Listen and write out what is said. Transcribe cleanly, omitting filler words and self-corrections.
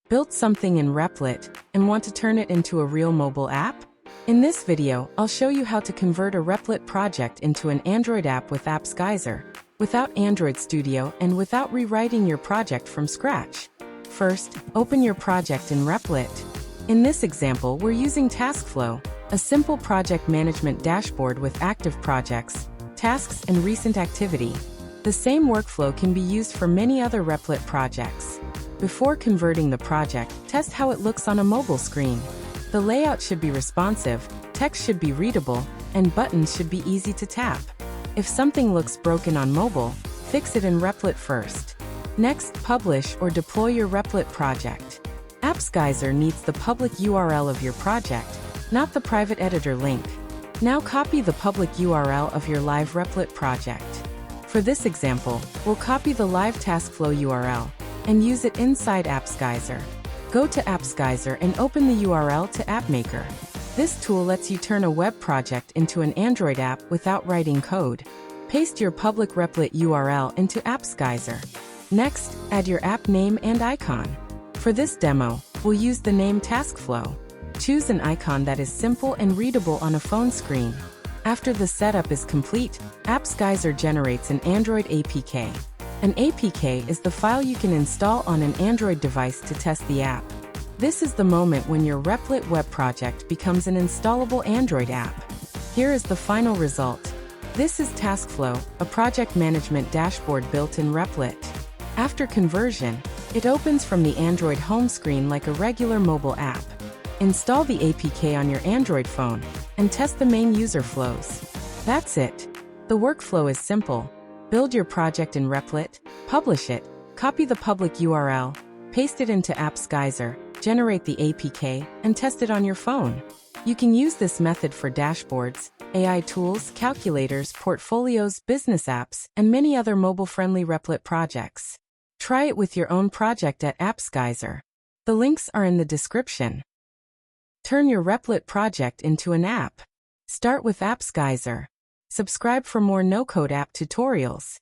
Built something in Replit and want to turn it into a real mobile app? In this video, I'll show you how to convert a Replit project into an Android app with AppsGeyser, without Android Studio and without rewriting your project from scratch. First, open your project in Replit. In this example, we're using TaskFlow, a simple project management dashboard with active projects, tasks, and recent activity. The same workflow can be used for many other Replit projects. Before converting the project, test how it looks on a mobile screen. The layout should be responsive, text should be readable, and buttons should be easy to tap. If something looks broken on mobile, fix it in Replit first. Next, publish or deploy your Replit project. AppsGeyser needs the public URL of your project, not the private editor link. Now copy the public URL of your live Replit project. For this example, we'll copy the live TaskFlow URL and use it inside AppsGeyser. Go to AppsGeyser and open the URL to AppMaker. This tool lets you turn a web project into an Android app without writing code. Paste your public Replit URL into AppsGeyser. Next, add your app name and icon. For this demo, we'll use the name TaskFlow. Choose an icon that is simple and readable on a phone screen. After the setup is complete, AppsGeyser generates an Android APK. An APK is the file you can install on an Android device to test the app. This is the moment when your Replit web project becomes an installable Android app. Here is the final result. This is TaskFlow, a project management dashboard built in Replit. After conversion, it opens from the Android home screen like a regular mobile app. Install the APK on your Android phone and test the main user flows. That's it. The workflow is simple. Build your project in Replit, publish it, copy the public URL, paste it into AppsGeyser, generate the APK, and test it on your phone. You can use this method for dashboards, AI tools, calculators, portfolios, business apps, and many other mobile-friendly Replit projects. Try it with your own project at AppsGeyser. The links are in the description. Turn your Replit project into an app. Start with AppsGeyser. Subscribe for more no-code app tutorials.